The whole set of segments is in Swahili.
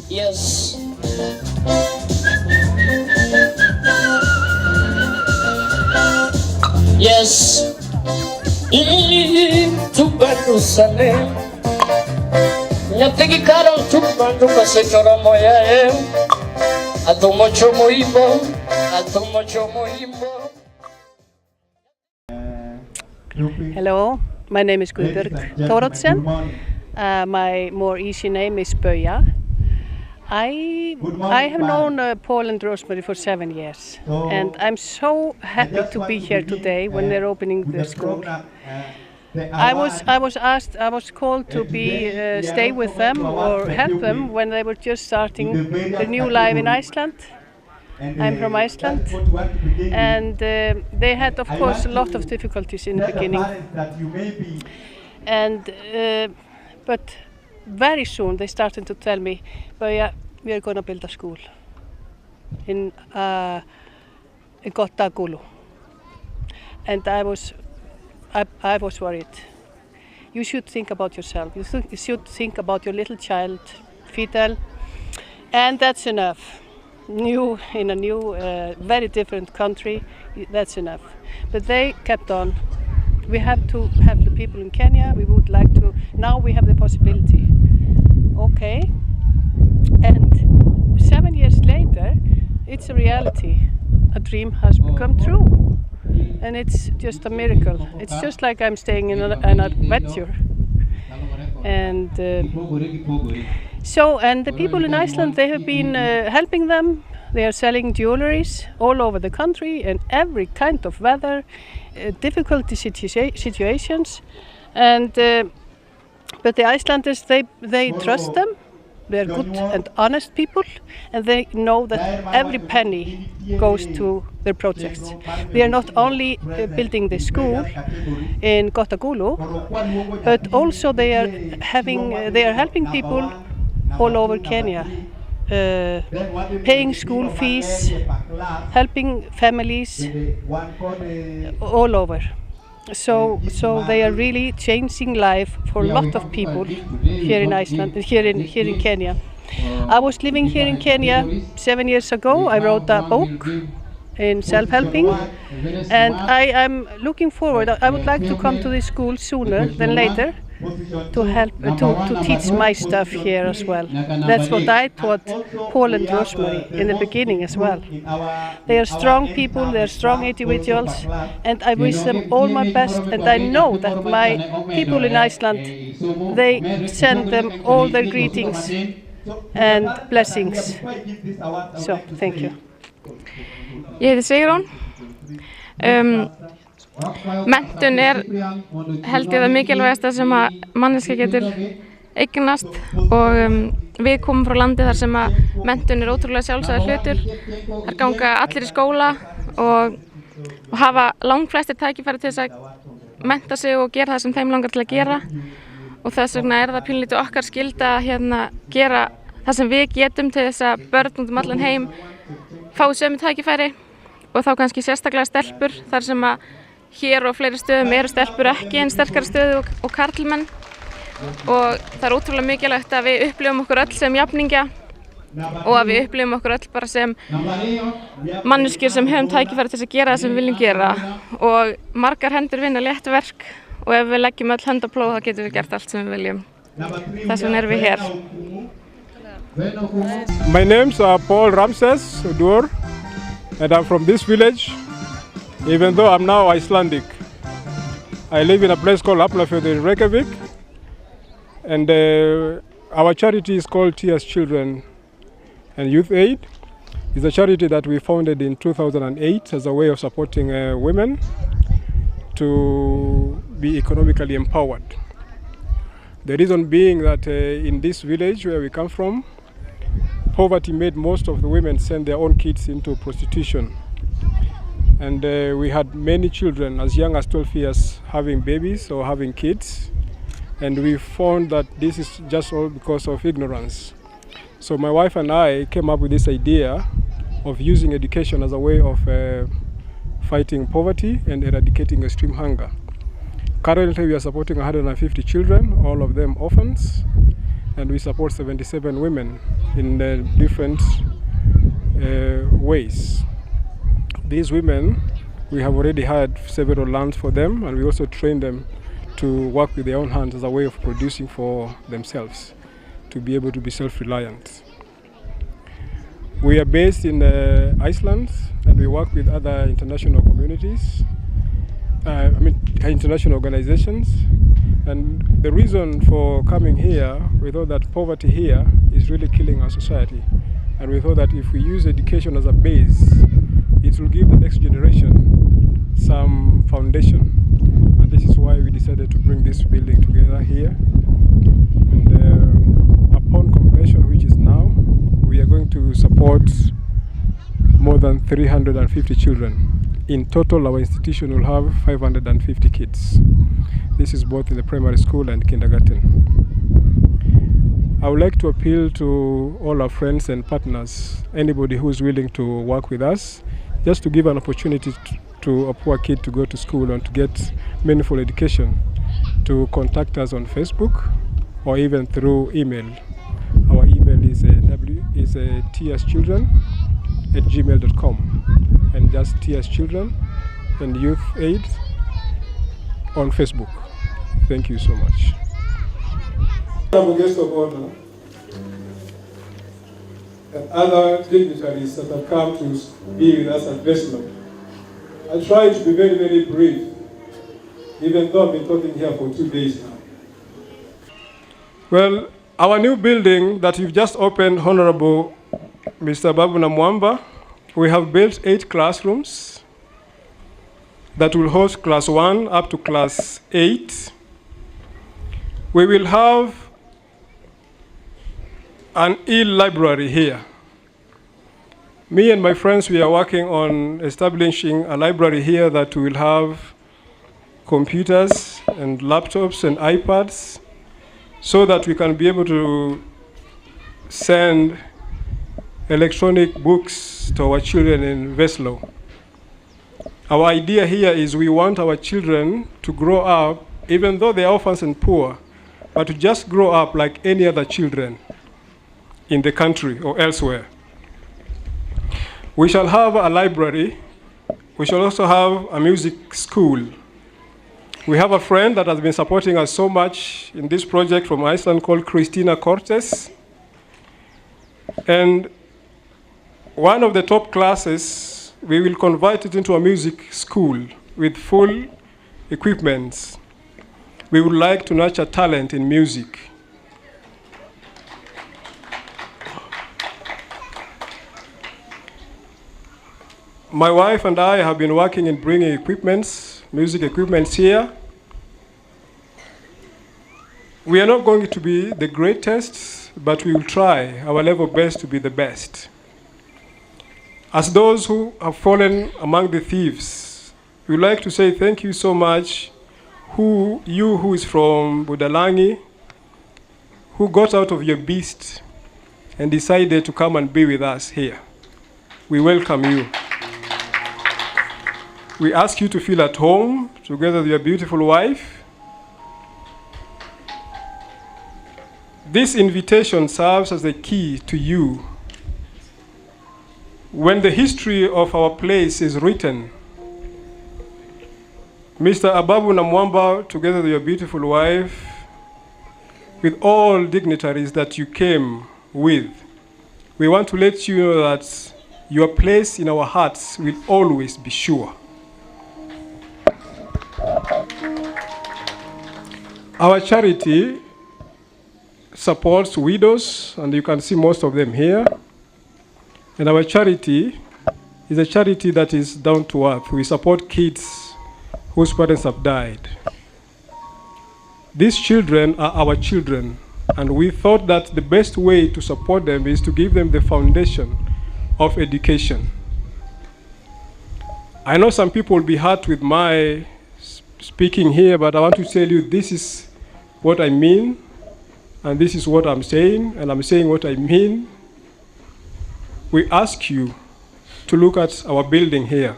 Yes. Yes. Tu Jerusalem. Nyatigi karo tu bandu kasechora moya atomo chomo imbo. Hello, my name is Guðbjörg Thoroddsen. My more easy name is Böja. I have known Paul and Rosemary for 7 years, and I'm so happy to be here today when they're opening the school. I was called to stay with them or help them when they were just starting their new life in Iceland. I'm from Iceland, and they had, of course, a lot of difficulties in the beginning. But very soon they started to tell me, "Böja, we are going to build a school in Gottagulu," and I was worried. You should think about yourself. You should think about your little child, Fidel, and that's enough. In a new, very different country, that's enough. But they kept on. We have to have the people in Kenya. We would like to. Now we have the possibility. Okay. And 7 years later, it's a reality. A dream has become true. And it's just a miracle. It's just like I'm staying in an adventure. And the people in Iceland, they have been helping them. They are selling jewelries all over the country in every kind of weather, difficult situations. But the Icelanders, they trust them. They're good and honest people, and they know that every penny goes to their projects. They are not only building the school in Gottagulu, but also they are helping people all over Kenya, paying school fees, helping families all over. So they are really changing life for a lot of people here in Iceland, here in Kenya. I was living here in Kenya 7 years ago. I wrote a book in self-helping, and I am looking forward. I would like to come to this school sooner than later to help to teach my stuff here as well. That's what I taught Paul and Rosemary in the beginning as well. They are strong people, they are strong individuals, and I wish them all my best, and I know that my people in Iceland, they send them all their greetings and blessings. So, thank you. Ég heiti Sigrún. Menntun held ég það mikilvægasta sem að manneskja getur eignast og við komum frá landi þar sem að menntun ótrúlega sjálfsagður hlutur. Þar ganga allir í skóla og hafa langflestir tækifæri til þess að mennta sig og gera það sem þeim langar til að gera, og þess vegna það pínlítið okkar skylda að gera það sem við getum til þess að börn út allan heim fái sömu tækifæri, og þá kannski sérstaklega stelpur þar sem að hér og fleiri stöðum eru stelpur ekki eins sterkari stöðu og karlmenn, og það ótrúlega mikilvægt að við upplifum okkur öll sem jafningja og að við upplifum okkur öll bara sem manneskjur sem höfum tækifæri til að gera það sem við viljum gera, og margar hendur vinna létt verk, og ef við leggjum öll hönd á plóg þá getum við gert allt sem við viljum. Þess vegna erum við hér. My name's Paul Ramses Udur, and I'm from this village. Even though I'm now Icelandic, I live in a place called Hafnarfjörður in Reykjavík, and our charity is called Tears Children and Youth Aid. It's a charity that we founded in 2008 as a way of supporting women to be economically empowered. The reason being that in this village where we come from, poverty made most of the women send their own kids into prostitution. And we had many children as young as 12 years having babies or having kids, and we found that this is just all because of ignorance. So my wife and I came up with this idea of using education as a way of fighting poverty and eradicating extreme hunger. Currently we are supporting 150 children, all of them orphans, and we support 77 women in different ways. These women, we have already had several lands for them, and we also train them to work with their own hands as a way of producing for themselves, to be able to be self-reliant. We are based in Iceland, and we work with other international communities, international organizations. And the reason for coming here, we thought that poverty here is really killing our society. And we thought that if we use education as a base, it will give the next generation some foundation. And this is why we decided to bring this building together here. And upon completion, which is now, we are going to support more than 350 children. In total, our institution will have 550 kids. This is both in the primary school and kindergarten. I would like to appeal to all our friends and partners, anybody who is willing to work with us, just to give an opportunity to a poor kid to go to school and to get meaningful education, to contact us on Facebook or even through email. Our email is tschildren@gmail.com, and just TS Children and Youth Aid on Facebook. Thank you so much. Guest of honor and other dignitaries that have come to be with us at Veslo. I try to be very, very brief, even though I've been talking here for 2 days now. Well, our new building that you've just opened, Honorable Mr. Babu Namwamba, we have built 8 classrooms that will host class 1 up to class 8. We will have an e-library here. Me and my friends, we are working on establishing a library here that will have computers and laptops and iPads, so that we can be able to send electronic books to our children in Veslo. Our idea here is we want our children to grow up, even though they are orphans and poor, but to just grow up like any other children in the country or elsewhere. We shall have a library. We shall also have a music school. We have a friend that has been supporting us so much in this project from Iceland called Christina Cortes. And one of the top classes, we will convert it into a music school with full equipment. We would like to nurture talent in music. My wife and I have been working in bringing equipments, music equipments here. We are not going to be the greatest, but we will try our level best to be the best. As those who have fallen among the thieves, we would like to say thank you so much, who is from Budalangi, who got out of your beast and decided to come and be with us here. We welcome you. We ask you to feel at home together with your beautiful wife. This invitation serves as a key to you. When the history of our place is written, Mr. Ababu Namwamba, together with your beautiful wife, with all dignitaries that you came with, we want to let you know that your place in our hearts will always be sure. Our charity supports widows, and you can see most of them here. And our charity is a charity that is down to earth. We support kids whose parents have died. These children are our children, and we thought that the best way to support them is to give them the foundation of education. I know some people will be hurt with my speaking here, but I want to tell you this is what I mean, and this is what I'm saying, and I'm saying what I mean. We ask you to look at our building here.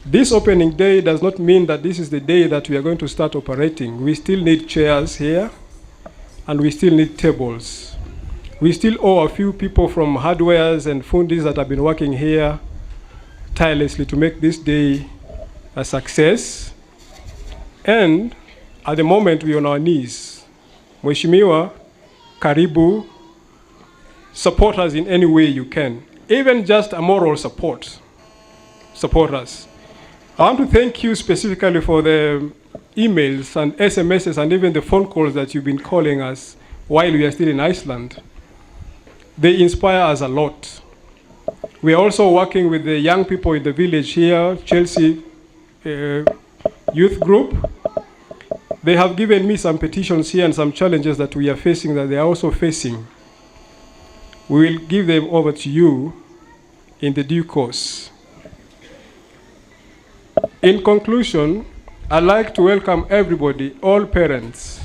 This opening day does not mean that this is the day that we are going to start operating. We still need chairs here. and we still need tables. We still owe a few people from hardwares and fundis that have been working here tirelessly to make this day a success. And at the moment, we're on our knees. Mheshimiwa, karibu, support us in any way you can. Even just a moral support. Support us. I want to thank you specifically for the emails and SMSs and even the phone calls that you've been calling us while we are still in Iceland. They inspire us a lot. We are also working with the young people in the village here, Chelsea Youth Group. They have given me some petitions here and some challenges that we are facing that they are also facing. We will give them over to you in the due course. In conclusion, I'd like to welcome everybody, all parents,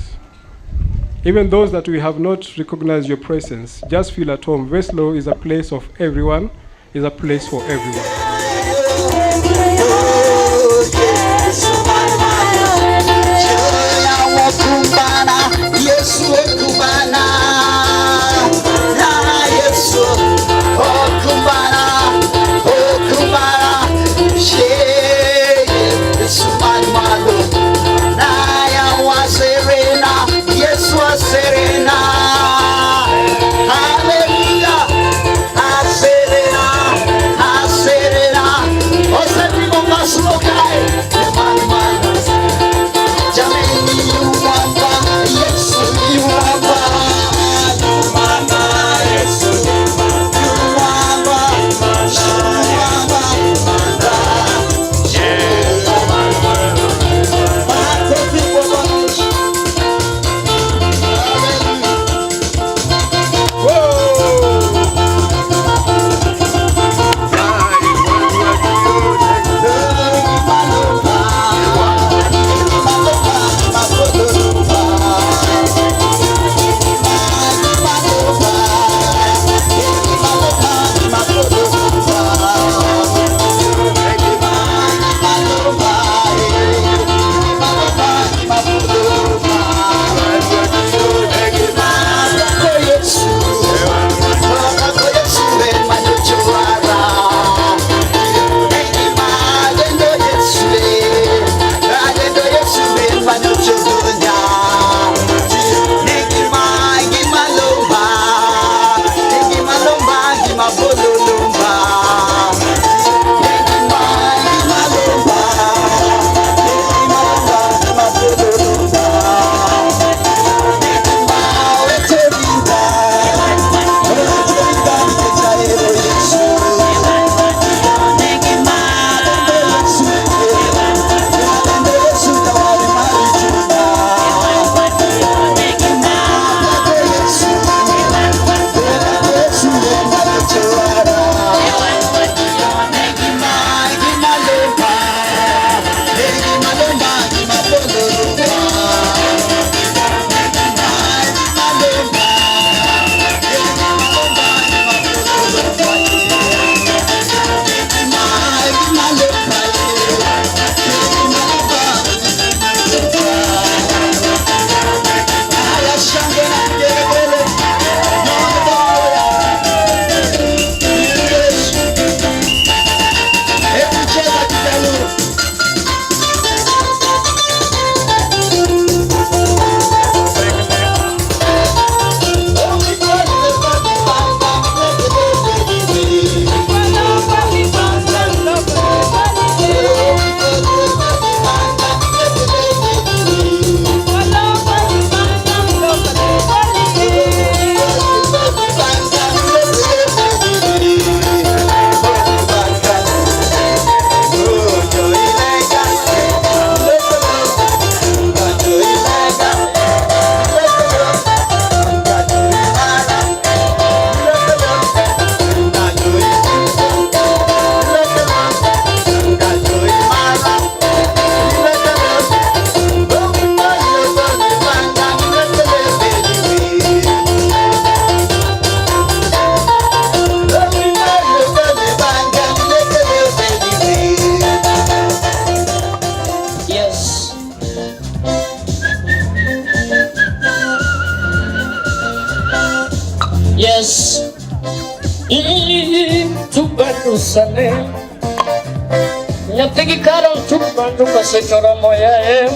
even those that we have not recognized your presence. Just feel at home. Veslo is a place of everyone, is a place for everyone. You usenge nyathi gi karo tumandu kasechora moyae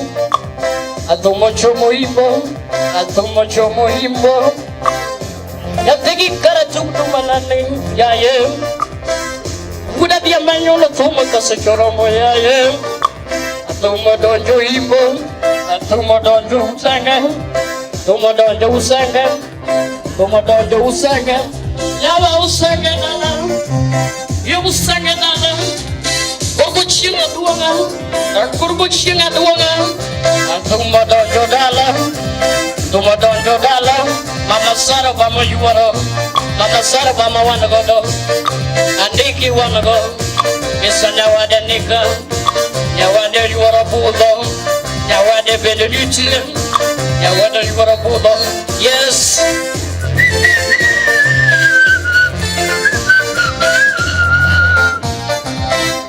atumo chomo imbo nyathi gi kara tumanane yaye kuda dia manyola tumo kasechora moyae atumo donjo imbo atumo donjo usenge yawa usenge nana you usenge nana kurbuchinga duanga atumo donjo dala mama sara bama yuwaro mama sara bama wanagodo andiki wanago misanya wade nika nyawade yuwaro budo nyawade bedeluti nyawade yuwaro budo yes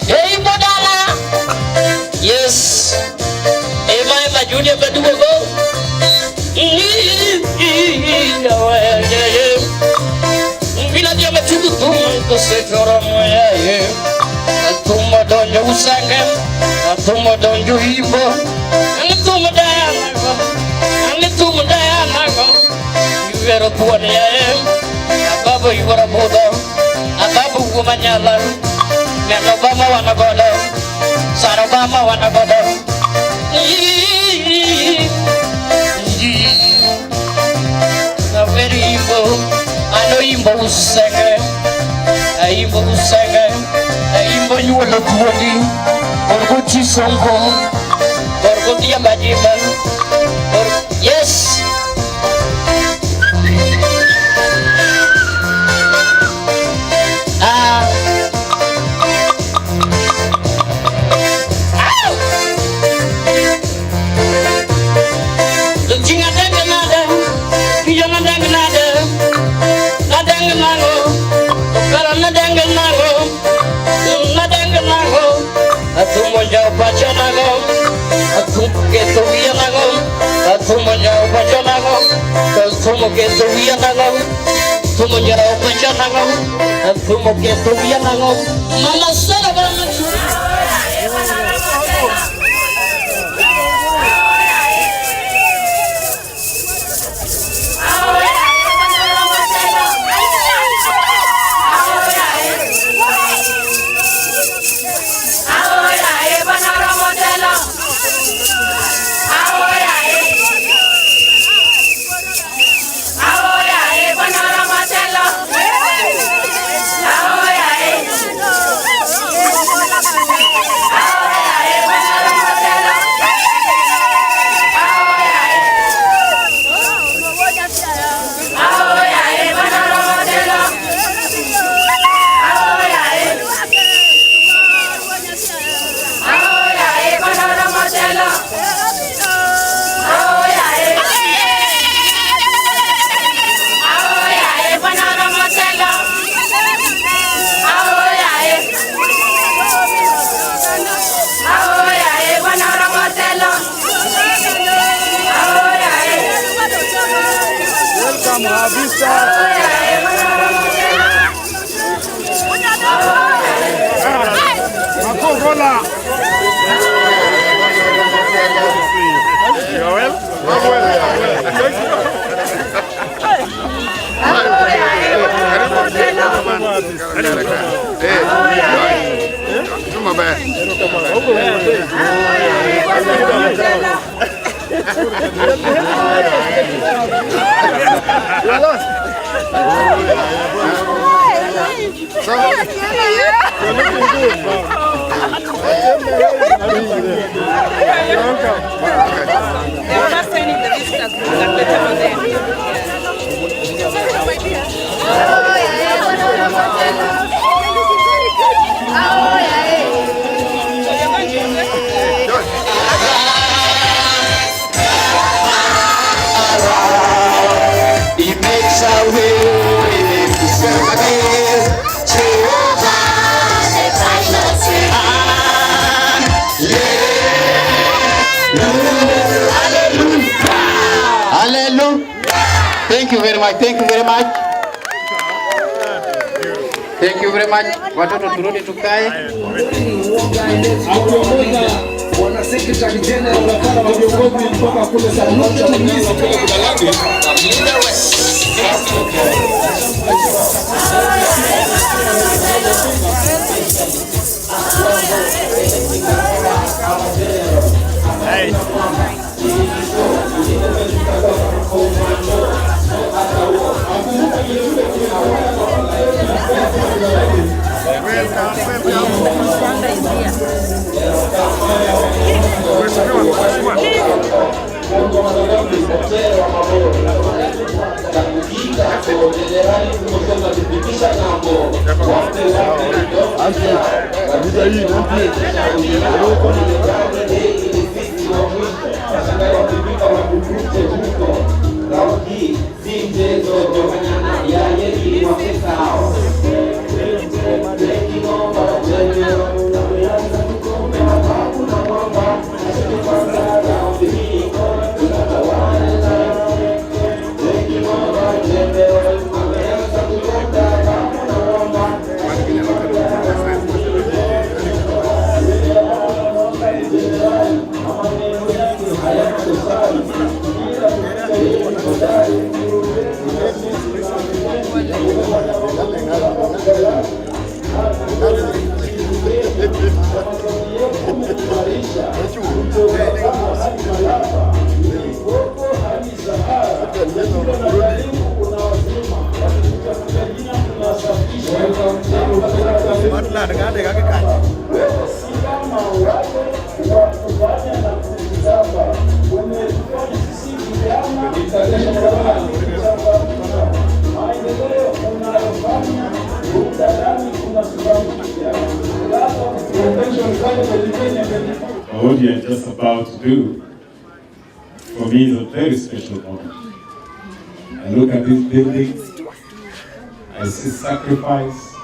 hey modala yes ema junior bedugo bila dia metuku tumu sejora moyaye atumo donjo usenge atumo donjo ibo atumo dayana yuwero puane yae ababu yuwero budo ababu gumanyala neno bama wanagodo saro bama wanagodo very imbo ano imbo usenge imbo yuwelo tuwadi orgo chisongo orgo dia bajima yes atumo jauh bacanago atumo keto wianago atumo jauh bacanago atumo keto wianago atumo jauh bacanago atumo keto wianago mama sara bama Thank you very much. Thank you very much. Watoto turudi tukae. Wana secretary general wa viongozi kutoka kule What you are just about to do, for me, is a very special moment. I look at these buildings, I see sacrifice,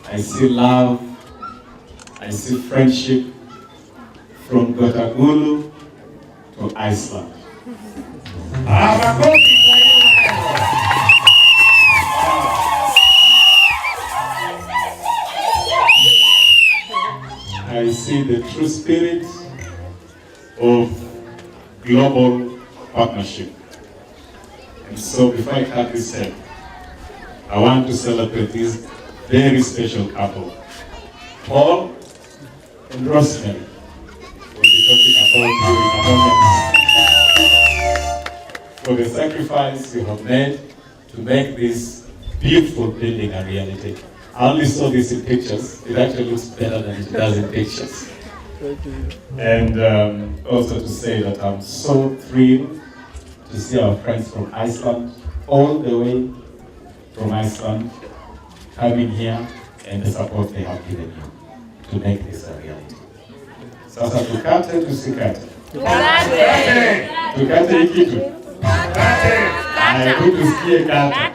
I see love, I see friendship from Gotagulu to Iceland. I see the true spirit of global partnership. And so before I cut this head, I want to celebrate this very special couple, Paul and Rosemary. We'll be talking about you in a moment. For the sacrifice you have made to make this beautiful building a reality. I only saw this in pictures. It actually looks better than it does in pictures. And also to say that I'm so thrilled to see our friends from Iceland, all the way from Iceland, coming here and the support they have given you to make this a reality. Sasa tukate tusikate. Tukate hii kitu. Hebu tusikie kata.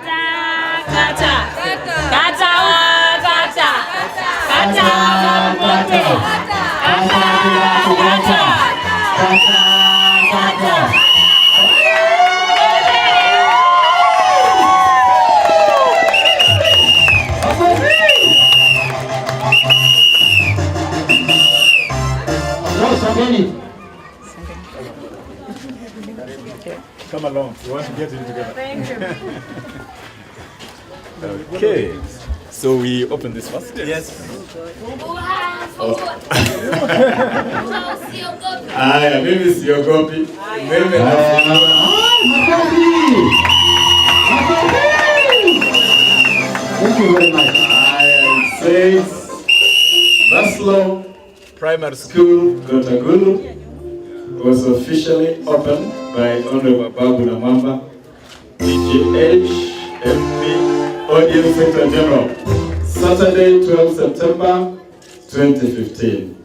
Come along, we want to get it together. Thank you. Okay, so we open this first? Yes. Haya, mimi siogopi. Mimi Thank you very much. it says Maslow Primary School, Gotagulu, was officially opened by Honorable Babu Namamba, DGH, MP, Audience Secretary General, Saturday, 12 September 2015.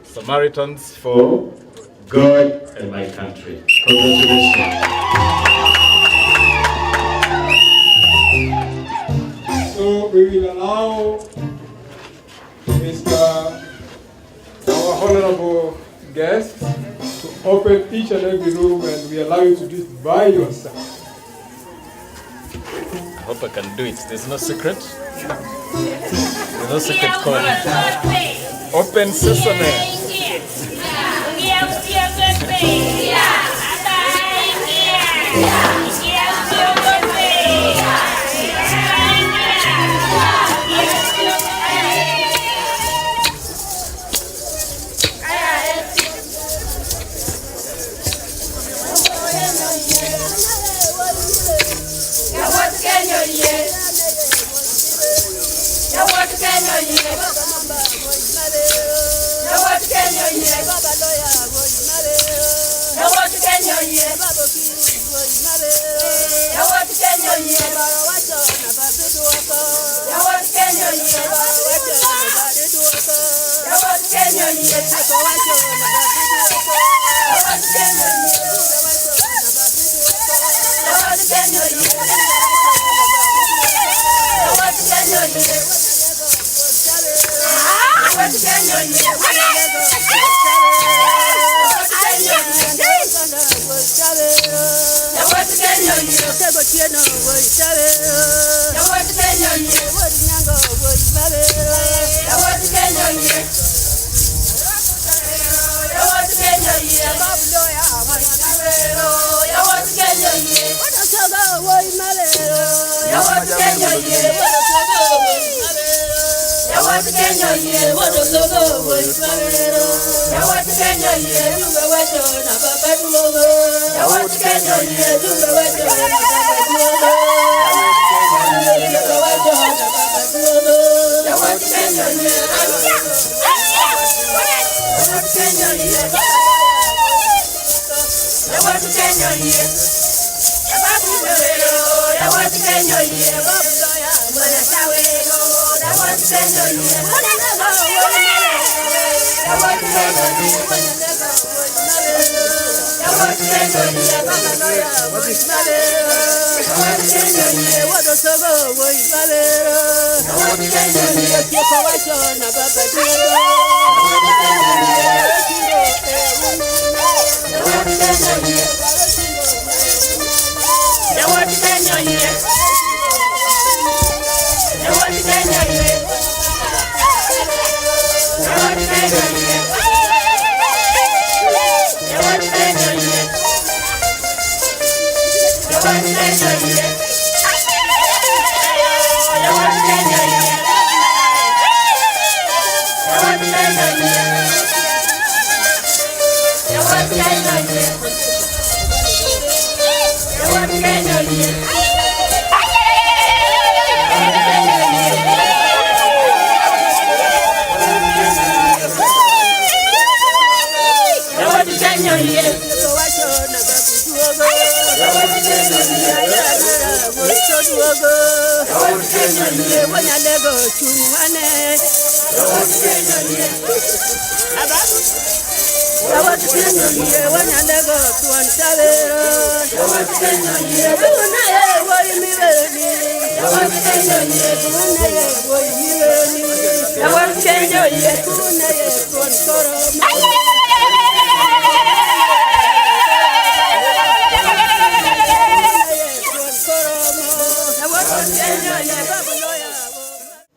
Samaritans for God and my country. Congratulations. So we will allow our honorable guests to open each and every room, and we allow you to do it by yourself. Hope I can do it. There's no secret. There's no secret code. Open sesame.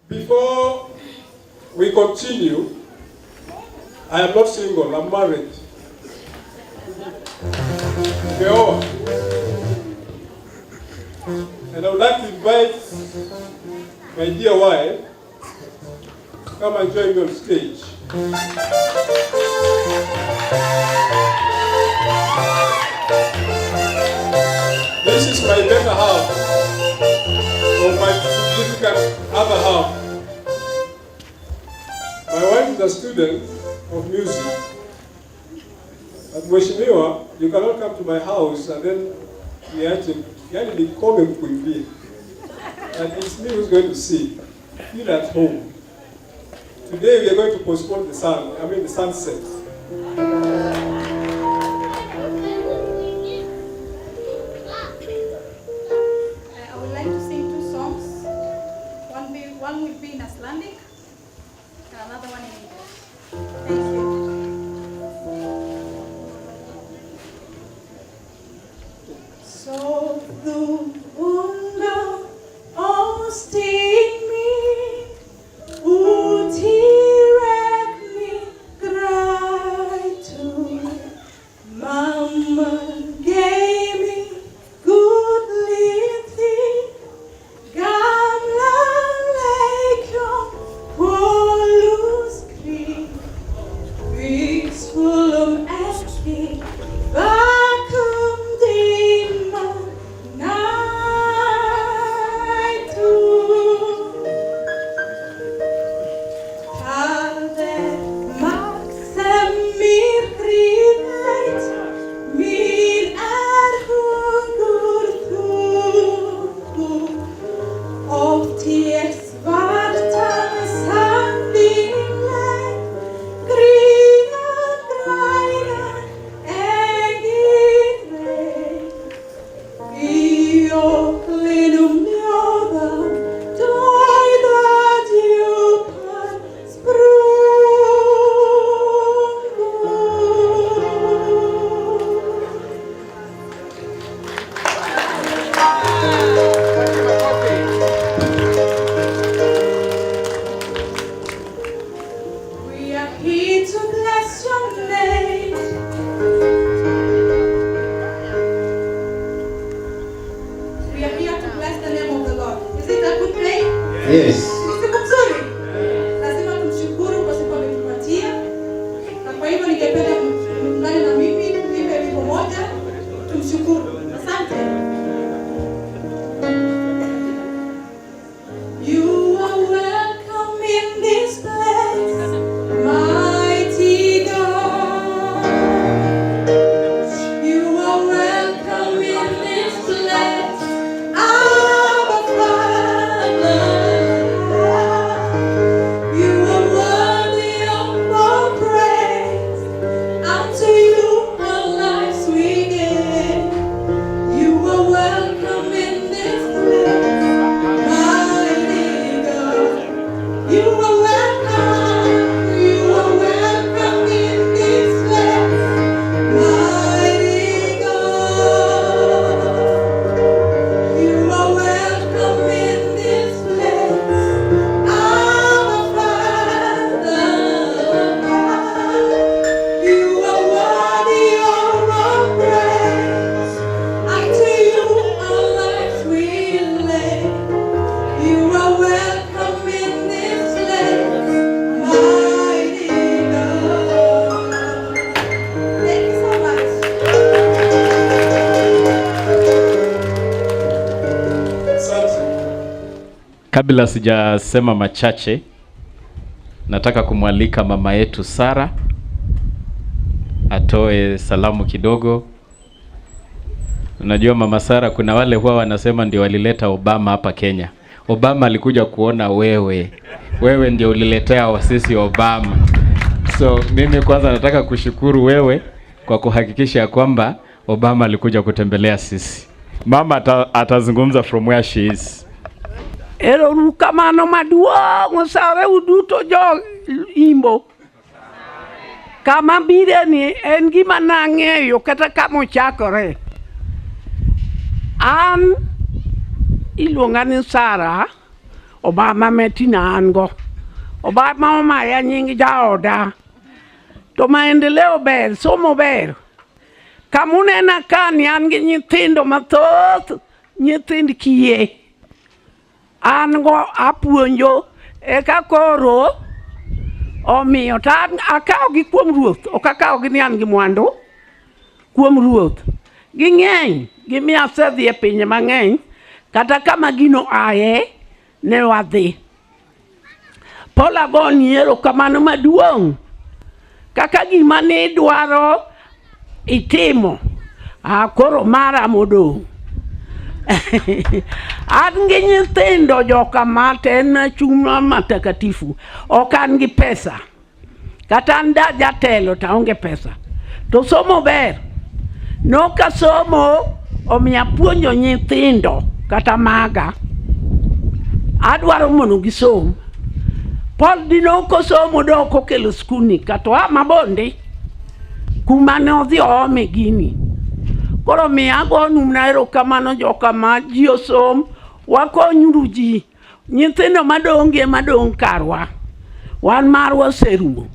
Before we continue, I am not single, I'm married. Beoa. And I would like to invite my dear wife to come and join me on stage. This is my better half, or my significant other half. My wife is a student of music. At Mheshimiwa, you cannot come to my house and then yani come kuimbia. And it's me who's going to sing. Feel at home. Today we are going to postpone the sunset. I would like to sing two songs. One will be in Icelandic and another one in English. Thank you. Sofðu unga Yes. Siku nzuri. Lazima tumshukuru kwa siku ametupatia. Na kwa hivyo ningependa muungane na mimi tuimbe wimbo moja tumshukuru. Asante. You are welcome in this place, mighty God. You are welcome in this place, Abba Father. You are worthy of all praise. Unto you our lives we give. You are welcome in this place, mighty God. You are welcome. You are welcome in this place, mighty God. You are welcome in this place, our Father. You are worthy of our praise. Unto you our lives we lay. You are welcome in this place, mighty God. Thank you so much. Kabla sijasema machache, nataka kumwalika mama yetu Sara atoe salamu kidogo. Unajua mama Sara, kuna wale huwa wanasema ndio walileta Obama hapa Kenya. Obama alikuja kuona wewe ndio uliletea sisi Obama. So mimi kwanza nataka kushukuru wewe kwa kuhakikisha kwamba Obama alikuja kutembelea sisi. Mama atazungumza from where she is. Erokamano maduong' Sara uduto jo Imbo. Kama bire ni en gima nang'eyo kata kama ochakore. An iluonga ni Sara Obama metina ango. Obama omaya nying jaoda. To maendeleo ber, somo ber. Kamunena kani an gi nyithindo mathoth, nyithind kiye. An go apuonjo eka koro omiyo ta akaw gi kuom ruoth, ok akaw gi ni an gi mwandu kuom ruoth. Ging'eny gimiyo asedhi e pinje mang'eny kata kama gino aye ne wadhi. Paula goni erokamano maduong' kaka gima ne dwaro itimo koro mara modong'. An gi nyithindo joka mate en chuma matakatifu. Ok an gi pesa. Kata an da jatelo ta onge pesa. To somo ber. Noka somo omiya puonjo nyithindo kata maga. Adwaro mondo gisom. Paul dinoko somo doko kelo skuni kata mabondi. Kuma ne odhi ome gini. Koro miya gonu na erokamano joka ma ji osom, wakonyuru ji. Nyithindo madong karwa. Wan marwa oserumo.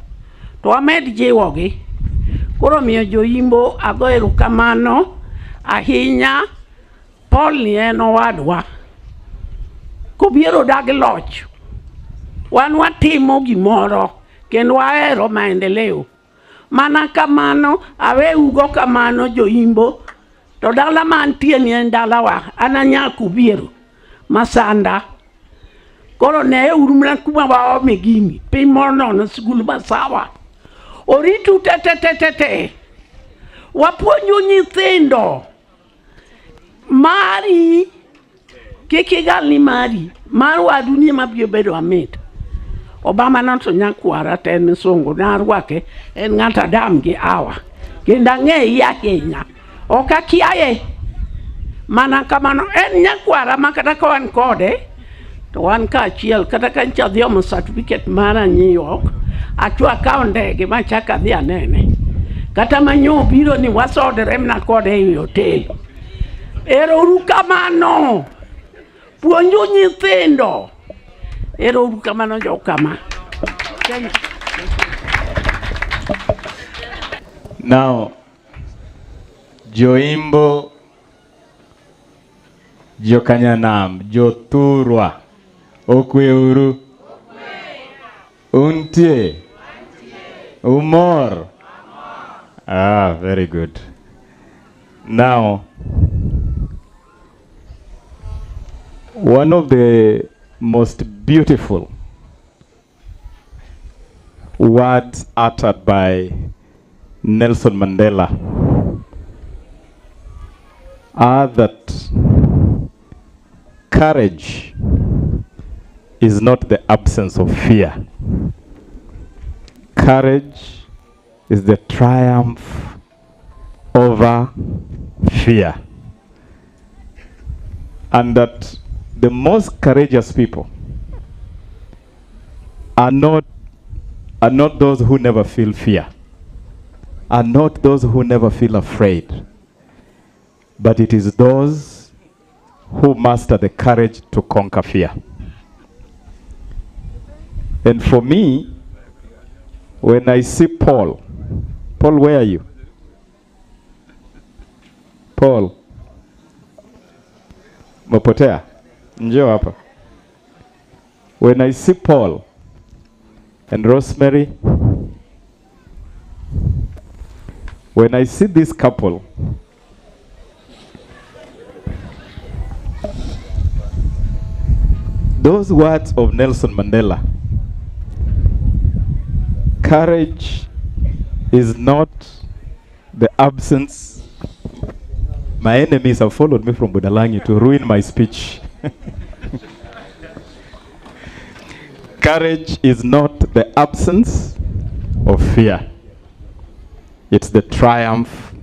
To wamed jiwogi. Koro miyo jo-Imbo ago erokamano ahinya. Paul ni en owadwa. Kobiero dagi loch. Wan watimo gimoro kendo wahero maendeleo. Mana kamano awe ugo kamano jo-Imbo. To dala mantie ni en dala wa. Ananyaku biero. Masanda. Koro ne urumna kuma wa ome gini. Piny moro nono skul masawa. Oritu te. Wapuonjo nyithindo. Mari. Kikigal ni mari. Mar wadu ni mabio bedo amit. Obama noto nyakwara ten songo narwake en ng'ata dam gi awa. Kenda ng'e ahinya. Oka kiaye. Mana kamano en nyakwara makata ka wan kode. To wan ka achiel kata ka ncha dhi omo certificate mara New York. Achwa kao ndege machaka dhi anene. Kata manyo biro ni wasodere mna kode e hotel. Erokamano. Puonjo nyithindo. Erokamano jokama. Now, Jo-Imbo, Jo-Kanyanam, Jo-Thurwa, Okweuru. Untie. Umor. Ah, very good. Now, one of the most beautiful words uttered by Nelson Mandela are that courage is not the absence of fear. Courage is the triumph over fear. And that the most courageous people are not those who never feel fear, are not those who never feel afraid, but it is those who master the courage to conquer fear. And for me, when I see Paul, where are you? Paul, Mopotea, njoo hapa. When I see Paul and Rosemary, when I see this couple, those words of Nelson Mandela, courage is not the absence. My enemies have followed me from Budalangi to ruin my speech. Courage is not the absence of fear. It's the triumph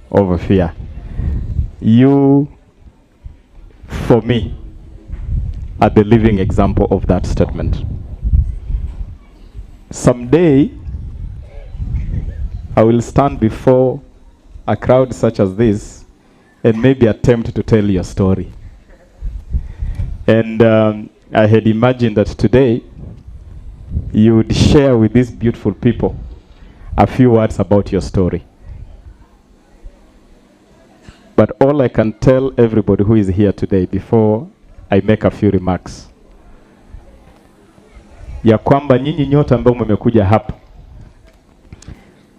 over fear. You, for me, are the living example of that statement. Someday, I will stand before a crowd such as this and maybe attempt to tell your story. And I had imagined that today you would share with these beautiful people a few words about your story. But all I can tell everybody who is here today before I make a few remarks, ya kwamba nyinyi nyote ambao mmekuja hapa,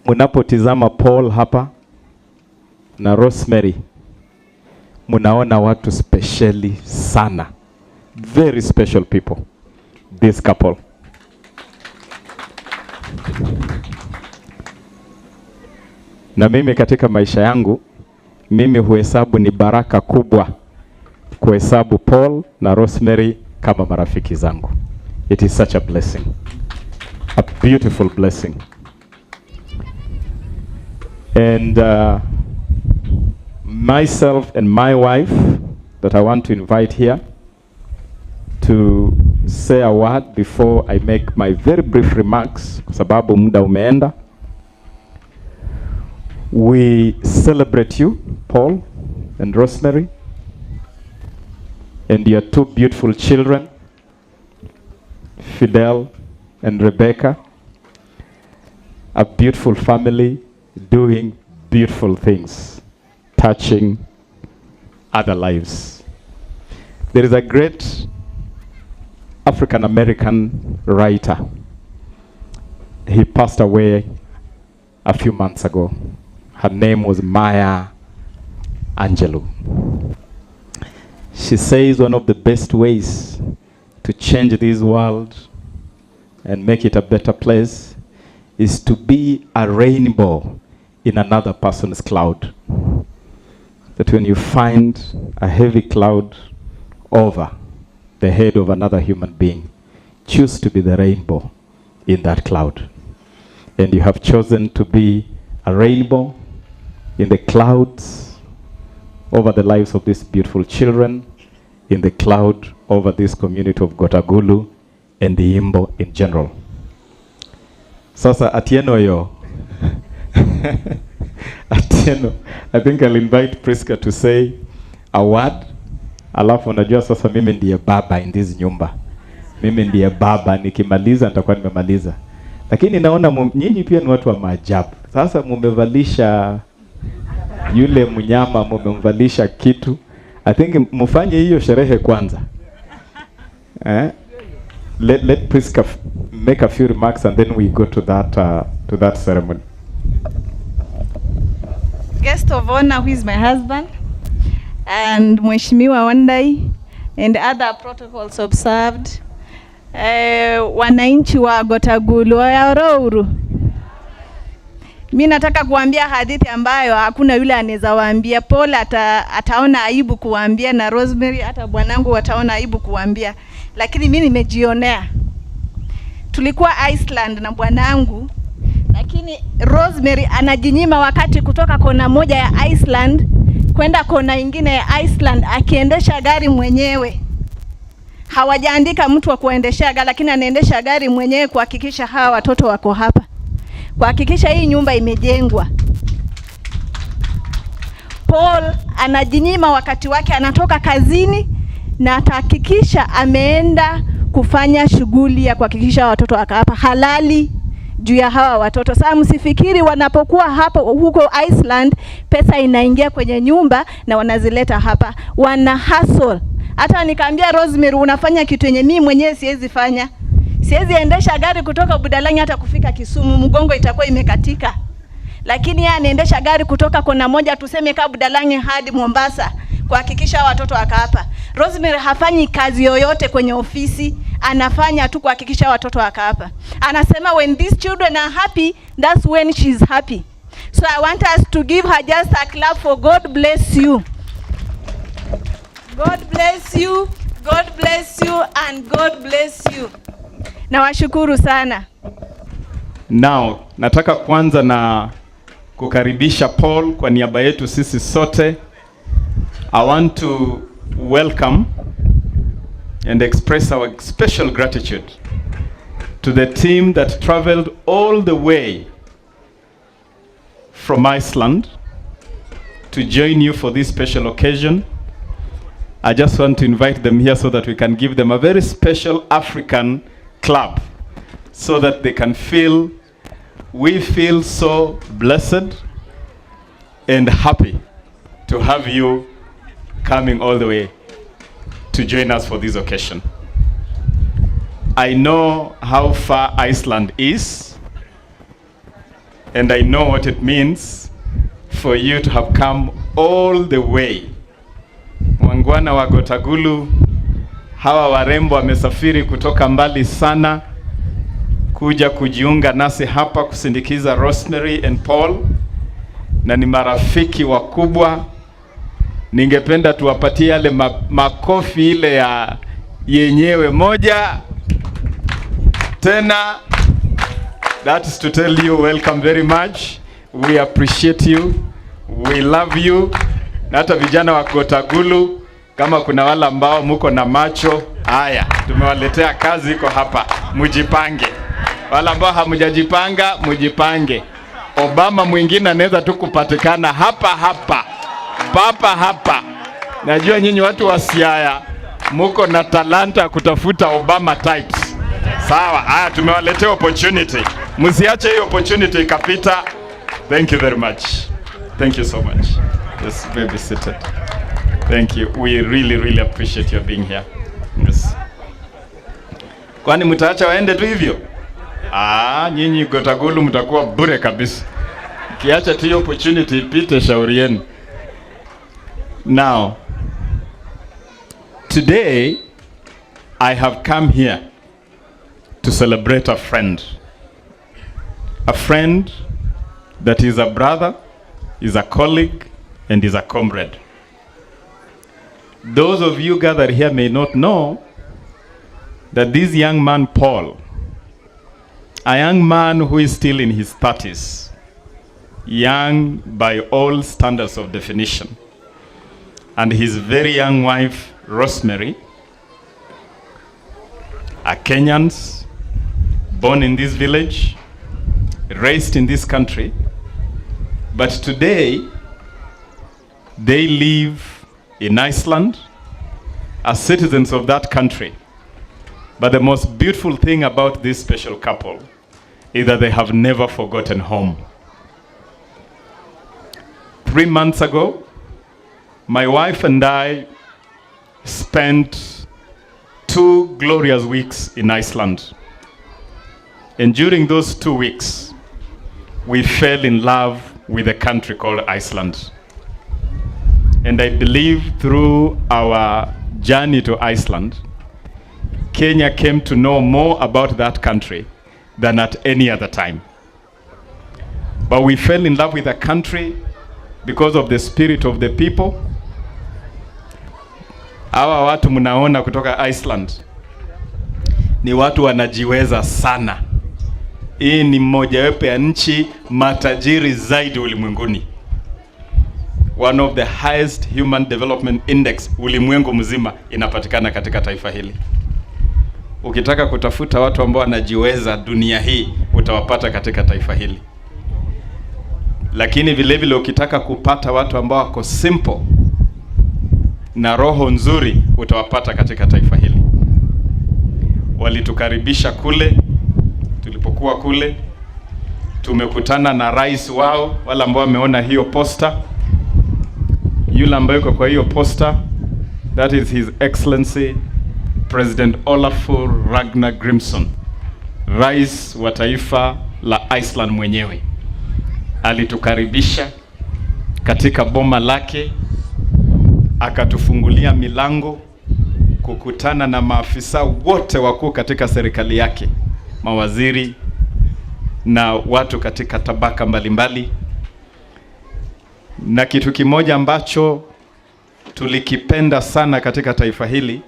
mnapotizama Paul hapa na Rosemary, mnaona watu specially sana, very special people, this couple. Na mimi katika maisha yangu, mimi huhesabu ni baraka kubwa kuhesabu Paul na Rosemary kama marafiki zangu. It is such a blessing, a beautiful blessing. And myself and my wife that I want to invite here to say a word before I make my very brief remarks, kwa sababu muda umeenda. We celebrate you, Paul and Rosemary, and your two beautiful children, Fidel and Rebecca, a beautiful family doing beautiful things, touching other lives. There is a great African-American writer. He passed away a few months ago. Her name was Maya Angelou. She says one of the best ways to change this world and make it a better place is to be a rainbow in another person's cloud. That when you find a heavy cloud over the head of another human being, choose to be the rainbow in that cloud. And you have chosen to be a rainbow in the clouds over the lives of these beautiful children, in the cloud over this community of Gotagulu and the Imbo in general. Sasa atieno yo. Atieno. I think I'll invite Priska to say a word. Alafu unajua sasa mimi ndiye baba in this nyumba. Mimi ndiye baba, nikimaliza nitakuwa nimemaliza. Lakini naona nyinyi pia ni watu wa maajabu. Sasa mumevalisha yule mnyama, mumemvalisha kitu. I think mufanye hiyo sherehe kwanza. let Priska make a few remarks, and then we go to that ceremony. Guest of honor, who is my husband, and Mheshimiwa Wandai, and other protocols observed. Wananchi wa Gotagulu Orouru. Mimi nataka kuambia hadithi ambayo hakuna yule anaweza waambia. Paul ataona aibu kuambia, na Rosemary hata bwanangu wataona aibu kuambia. Lakini mimi nimejionea. Tulikuwa Iceland na bwanangu, lakini Rosemary anajinyima wakati kutoka kona moja ya Iceland kwenda kona ingine ya Iceland akiendesha gari mwenyewe. Hawajaandika mtu wa kuendesha gari, lakini anaendesha gari mwenyewe kuhakikisha hawa watoto wako hapa. Kuhakikisha hii nyumba imejengwa. Paul anajinyima wakati wake, anatoka kazini na atahakikisha ameenda kufanya shughuli ya kuhakikisha watoto wako hapa halali juu ya hawa watoto. Sasa msifikiri wanapokuwa hapo huko Iceland pesa inaingia kwenye nyumba na wanazileta hapa. Wana hustle. Hata nikaambia Rosemary, unafanya kitu yenye mimi mwenyewe siwezi fanya. Siwezi endesha gari kutoka Budalangi hata kufika Kisumu, mgongo itakuwa imekatika. Lakini yeye anaendesha gari kutoka kona moja tuseme ka Budalangi hadi Mombasa kuhakikisha watoto waka hapa. Rosemary hafanyi kazi yoyote kwenye ofisi, anafanya tu kuhakikisha watoto waka hapa. Anasema when these children are happy, that's when she's happy. So I want us to give her just a clap for God bless you. God bless you, God bless you, and God bless you. Nawashukuru sana. Now, nataka kwanza na kukaribisha Paul kwa niaba yetu sisi sote. I want to welcome and express our special gratitude to the team that traveled all the way from Iceland to join you for this special occasion. I just want to invite them here so that we can give them a very special African club so that they can feel, we feel so blessed and happy to have you coming all the way to join us for this occasion. I know how far Iceland is, and I know what it means for you to have come all the way. Wangwana wa Gotagulu, hawa warembo wamesafiri kutoka mbali sana kuja kujiunga nasi hapa kusindikiza Rosemary and Paul, na ni marafiki wakubwa. Ningependa tuwapatie yale makofi ile ya yenyewe moja tena. That is to tell you welcome very much. We appreciate you. We love you. Na hata vijana wa Gotagulu, kama kuna wala ambao muko na macho haya, tumewaletea kazi iko hapa, mujipange. Wala ambao hamujajipanga, mujipange. Obama mwingine anaweza tu kupatikana hapa hapa. Papa hapa. Najua nyinyi watu wa Siaya muko na talanta kutafuta Obama types. Sawa, haya tumewaletea opportunity. Msiache hiyo opportunity ikapita. Thank you very much. Thank you so much. Yes, be seated. Thank you. We really appreciate your being here. Yes. Kwani mtaacha waende tu hivyo? Nyinyi Gotagulu mtakuwa bure kabisa. Kiacha tu hiyo opportunity ipite, shauri yenu. Now, today I have come here to celebrate a friend. A friend that is a brother, is a colleague, and is a comrade. Those of you gathered here may not know that this young man, Paul, a young man who is still in his 30s, young by all standards of definition, and his very young wife, Rosemary, are Kenyans, born in this village, raised in this country, but today they live in Iceland as citizens of that country. But the most beautiful thing about this special couple is that they have never forgotten home. 3 months ago, my wife and I spent 2 glorious weeks in Iceland. And during those 2 weeks, we fell in love with a country called Iceland. And I believe through our journey to Iceland, Kenya came to know more about that country than at any other time. But we fell in love with the country because of the spirit of the people. Hawa watu mnaona kutoka Iceland ni watu wanajiweza sana. Hii ni mojawapo ya nchi matajiri zaidi ulimwenguni. One of the highest human development index ulimwengu mzima inapatikana katika taifa hili. Ukitaka kutafuta watu ambao wanajiweza dunia hii, utawapata katika taifa hili. Lakini vile vile ukitaka kupata watu ambao wako simple na roho nzuri, utawapata katika taifa hili. Walitukaribisha kule, tulipokuwa kule, tumekutana na rais wao, wale ambao wameona hiyo poster. Yule ambaye yuko kwa hiyo poster, that is His Excellency President Olafur Ragnar Grimsson, rais wa taifa la Iceland mwenyewe. Alitukaribisha katika boma lake, akatufungulia milango, kukutana na maafisa wote wakuu katika serikali yake, mawaziri na watu katika tabaka mbalimbali. Na kitu kimoja ambacho tulikipenda sana katika taifa hili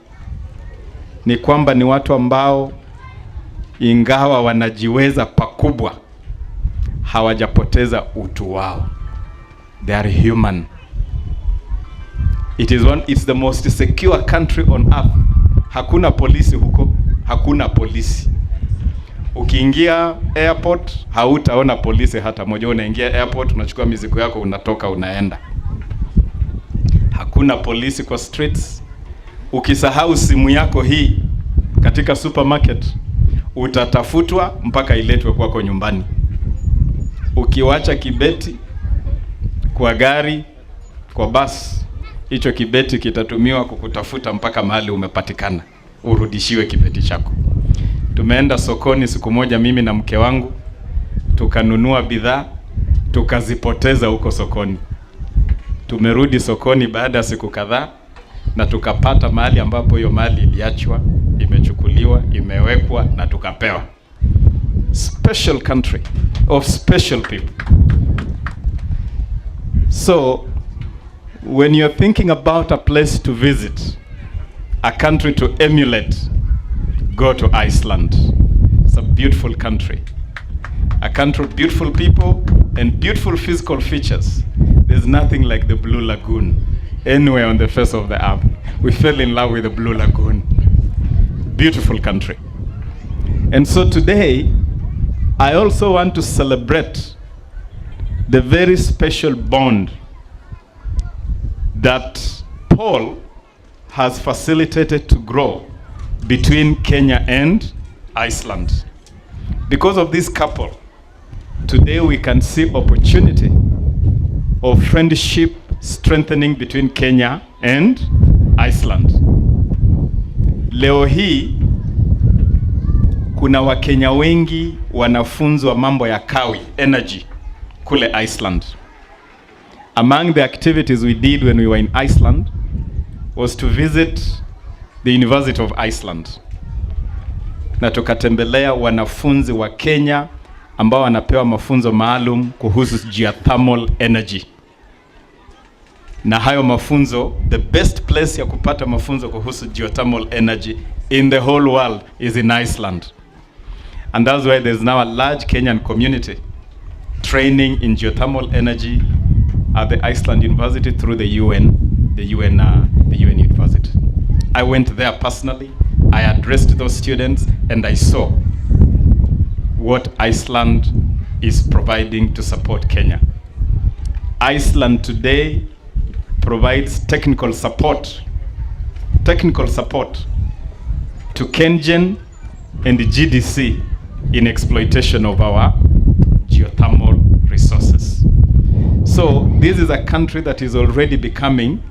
ni kwamba ni watu ambao ingawa wanajiweza pakubwa, hawajapoteza utu wao. They are human. It's the most secure country on earth. Hakuna polisi huko, hakuna polisi. Ukiingia airport, hautaona polisi hata moja. Unaingia airport, unachukua mizigo yako, unatoka, unaenda. Hakuna polisi kwa streets. Ukisahau simu yako hii katika supermarket, utatafutwa mpaka iletwe kwako nyumbani. Ukiwacha kibeti kwa gari, kwa bus, hicho kibeti kitatumiwa kukutafuta mpaka mahali umepatikana, urudishiwe kibeti chako. Tumeenda sokoni siku moja, mimi na mke wangu, tukanunua bidhaa, tukazipoteza huko sokoni. Tumerudi sokoni baada ya siku kadhaa na tukapata mahali ambapo hiyo mali iliachwa, imechukuliwa, imewekwa na tukapewa. Special country of special people. So when you're thinking about a place to visit, a country to emulate, go to Iceland. It's a beautiful country. A country of beautiful people and beautiful physical features. There's nothing like the Blue Lagoon anywhere on the face of the earth. We fell in love with the Blue Lagoon. Beautiful country. And so today, I also want to celebrate the very special bond that Paul has facilitated to grow between Kenya and Iceland. Because of this couple, today we can see opportunity of friendship strengthening between Kenya and Iceland. Leo hii kuna Wakenya wengi wanafunzwa mambo ya kawi, energy, kule Iceland. Among the activities we did when we were in Iceland was to visit the University of Iceland. Na tukatembelea wanafunzi wa Kenya ambao wanapewa mafunzo maalum kuhusu geothermal energy. Na hayo mafunzo, the best place ya kupata mafunzo kuhusu geothermal energy in the whole world is in Iceland. And that's why there's now a large Kenyan community training in geothermal energy at the Iceland University through the UN University. I went there personally. I addressed those students and I saw what Iceland is providing to support Kenya. Iceland today provides technical support to KenGen and the GDC in exploitation of our geothermal resources. So this is a country that is already becoming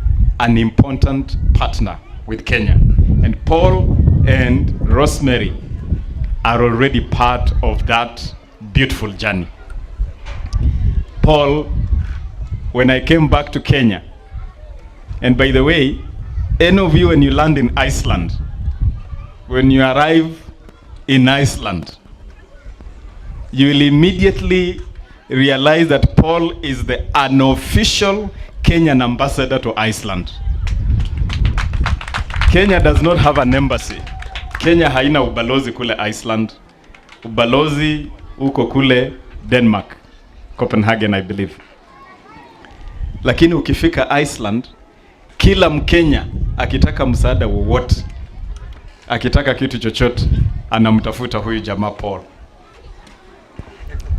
an important partner with Kenya. And Paul and Rosemary are already part of that beautiful journey. Paul, when I came back to Kenya, and by the way, any of you when you land in Iceland, when you arrive in Iceland, you will immediately realize that Paul is the unofficial Kenyan ambassador to Iceland. Kenya does not have an embassy. Kenya haina ubalozi kule Iceland. Ubalozi uko kule Denmark, Copenhagen I believe. Lakini ukifika Iceland, kila Mkenya akitaka msaada wowote, akitaka kitu chochote, anamtafuta huyu jamaa Paul.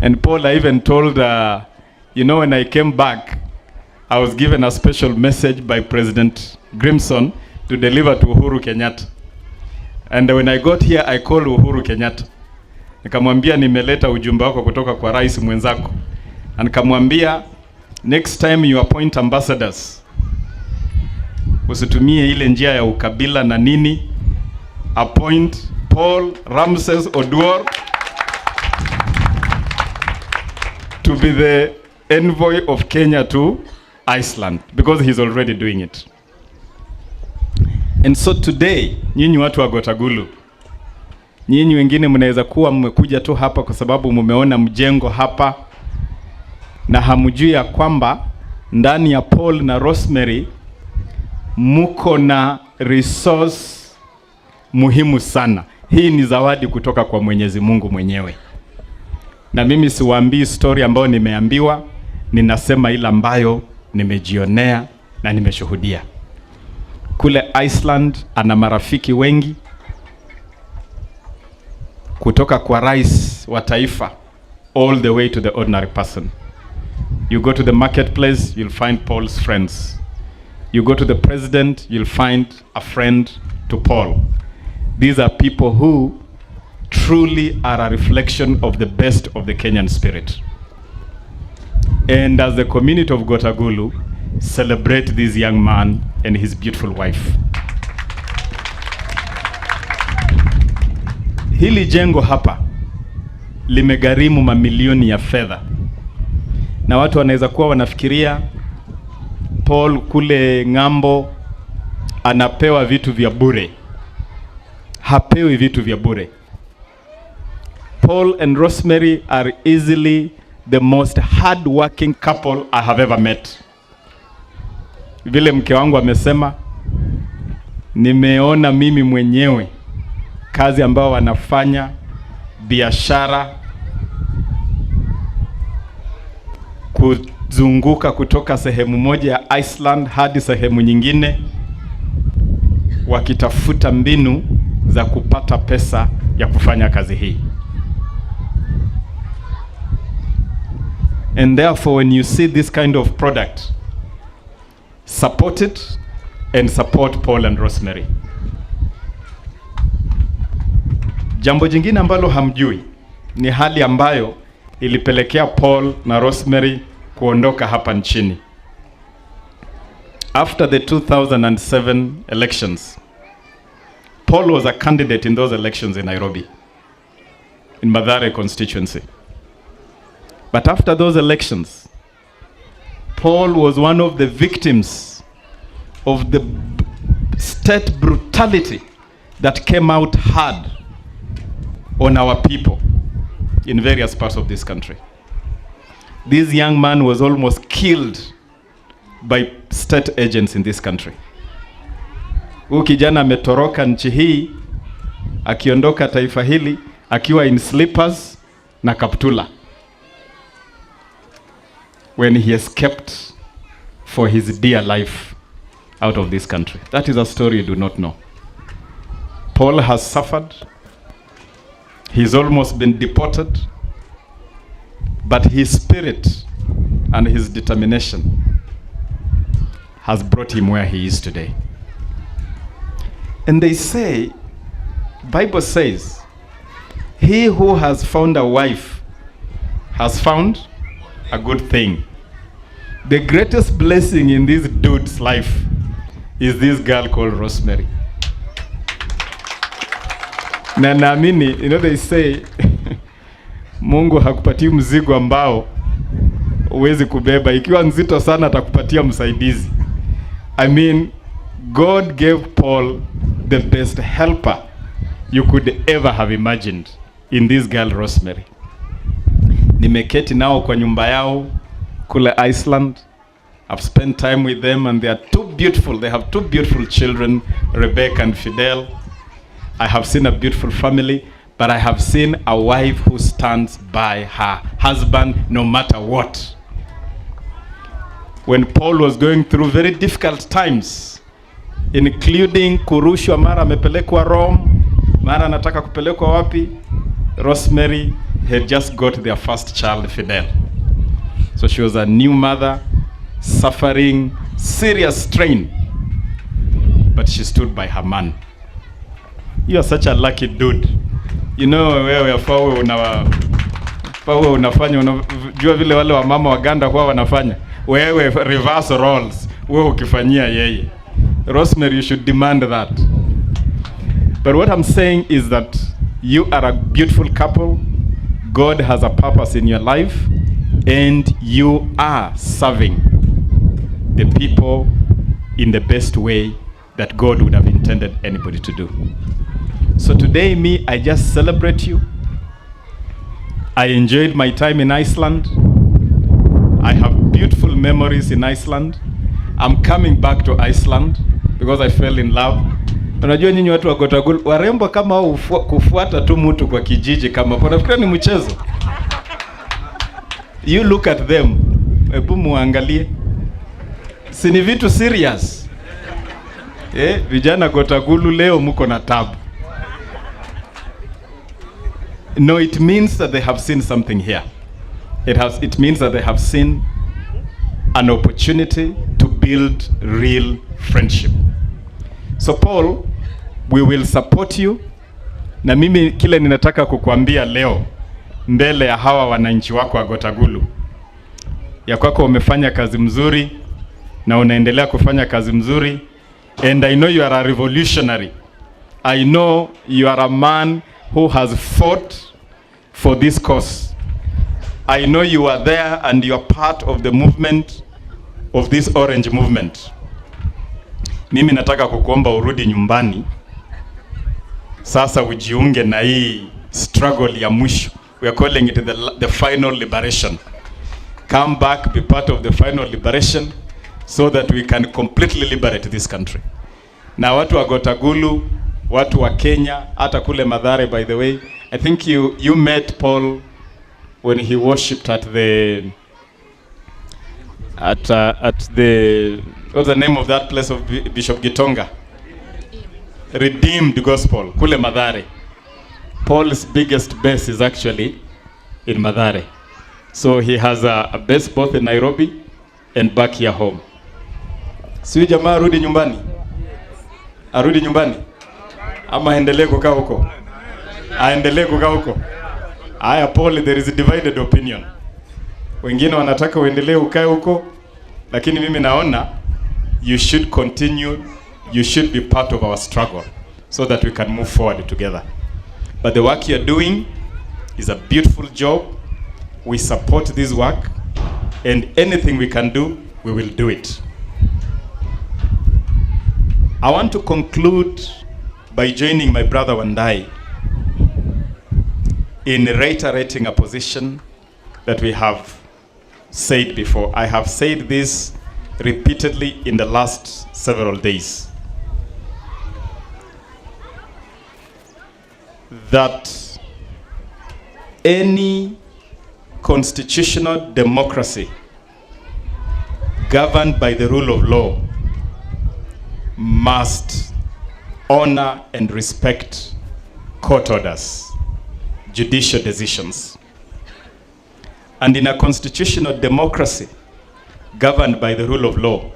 And Paul, I even told, when I came back, I was given a special message by President Grimson to deliver to Uhuru Kenyatta. And when I got here, I called Uhuru Kenyatta. Nikamwambia nimeleta ujumbe wako kutoka kwa rais mwenzako. Na nikamwambia next time you appoint ambassadors, usitumie ile njia ya ukabila na nini. Appoint Paul Ramses Oduor to be the envoy of Kenya to Iceland, because he's already doing it. And so today, nyinyi watu wa Gotagulu, nyinyi wengine mnaweza kuwa mmekuja tu hapa kwa sababu mmeona mjengo hapa na hamjui ya kwamba ndani ya Paul na Rosemary muko na resource muhimu sana. Hii ni zawadi kutoka kwa Mwenyezi Mungu mwenyewe. Na mimi siwaambii story ambayo nimeambiwa, ninasema ile ambayo nimejionea na nimeshuhudia. Kule Iceland ana marafiki wengi, kutoka kwa rais wa taifa all the way to the ordinary person. You go to the marketplace, you'll find Paul's friends. You go to the president, you'll find a friend to Paul. These are people who truly are a reflection of the best of the Kenyan spirit. And as the community of Gotagulu, celebrate this young man and his beautiful wife. Hili jengo hapa limegharimu mamilioni ya fedha. Na watu wanaweza kuwa wanafikiria Paul kule ng'ambo anapewa vitu vya bure. Hapewi vitu vya bure. Paul and Rosemary are easily the most hard-working couple I have ever met. Vile mke wangu amesema, nimeona mimi mwenyewe kazi ambao wanafanya, biashara, kuzunguka kutoka sehemu moja ya Iceland hadi sehemu nyingine, wakitafuta mbinu za kupata pesa ya kufanya kazi hii. And therefore, when you see this kind of product, support it and support Paul and Rosemary. Jambo jingine ambalo hamjui ni hali ambayo ilipelekea Paul na Rosemary kuondoka hapa nchini. After the 2007 elections, Paul was a candidate in those elections in Nairobi, in Mathare constituency. But after those elections, Paul was one of the victims of the state brutality that came out hard on our people in various parts of this country. This young man was almost killed by state agents in this country. Huyu kijana ametoroka nchi hii, akiondoka taifa hili, akiwa in slippers na kaptula, when he escaped for his dear life out of this country. That is a story you do not know. Paul has suffered. He's almost been deported. But his spirit and his determination has brought him where he is today. And they say, Bible says, he who has found a wife has found a good thing. The greatest blessing in this dude's life is this girl called Rosemary. Na naamini, you know they say Mungu hakupatii mzigo ambao uwezi kubeba. Ikiwa nzito sana atakupatia msaidizi. I mean, God gave Paul the best helper you could ever have imagined in this girl Rosemary. Nimeketi nao kwa nyumba yao kule Iceland. I've spent time with them and they are too beautiful. They have two beautiful children, Rebecca and Fidel. I have seen a beautiful family, but I have seen a wife who stands by her husband no matter what. When Paul was going through very difficult times, including kurushwa, mara amepelekwa Rome, mara anataka kupelekwa wapi, Rosemary had just got their first child, Fidel. So she was a new mother, suffering serious strain, but she stood by her man. You are such a lucky dude. You know, wewe unafanya, unajua vile wale wa mama waganda huwa wanafanya. Wewe reverse roles, wewe ukifanyia yeye. Rosemary, you should demand that. But what I'm saying is that you are a beautiful couple. God has a purpose in your life, and you are serving the people in the best way that God would have intended anybody to do. So today, I just celebrate you. I enjoyed my time in Iceland. I have beautiful memories in Iceland. I'm coming back to Iceland because I fell in love. Unajua nyinyi watu wa Gotagul, warembo kama wao kufuata tu mtu kwa kijiji kama kwa nafikiri ni mchezo. You look at them, hebu muangalie. Si ni vitu serious. Vijana Gotagulu leo mko na tabu. No, it means that they have seen something here. It means that they have seen an opportunity to build real friendship. So Paul, we will support you. Na mimi kile ninataka kukuambia leo mbele ya hawa wananchi wako wa Gotagulu, ya kwako umefanya kazi mzuri na unaendelea kufanya kazi mzuri, and I know you are a revolutionary. I know you are a man who has fought for this cause. I know you are there and you are part of the movement of this orange movement. Mimi nataka kukuomba urudi nyumbani. Sasa ujiunge na hii struggle ya mwisho. We are calling it the final liberation. Come back, be part of the final liberation so that we can completely liberate this country. Na watu wa Gotagulu, watu wa Kenya, hata kule Mathare, by the way, I think you met Paul when he worshipped at the what's the name of that place of Bishop Gitonga? Redeemed Gospel, kule Mathare. Paul's biggest base is actually in Mathare. So he has a base both in Nairobi and back here home. Si jamaa arudi nyumbani? Arudi nyumbani? Ama aendelee kukaa huko? Aendelee kukaa huko? Aya Paul, there is a divided opinion. Wengine wanataka uendelee ukae huko, lakini mimi naona you should continue, you should be part of our struggle so that we can move forward together. But the work you're doing is a beautiful job. We support this work, and anything we can do, we will do it. I want to conclude by joining my brother Wandai in reiterating a position that we have said before. I have said this repeatedly in the last several days, that any constitutional democracy governed by the rule of law must honor and respect court orders, judicial decisions. And in a constitutional democracy governed by the rule of law,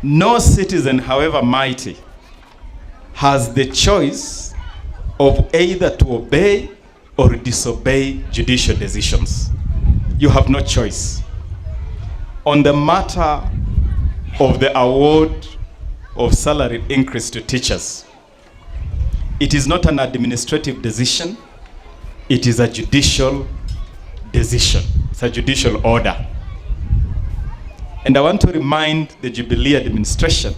no citizen, however mighty, has the choice of either to obey or disobey judicial decisions. You have no choice. On the matter of the award of salary increase to teachers, It is not an administrative decision. It is a judicial decision. It's a judicial order. And I want to remind the Jubilee administration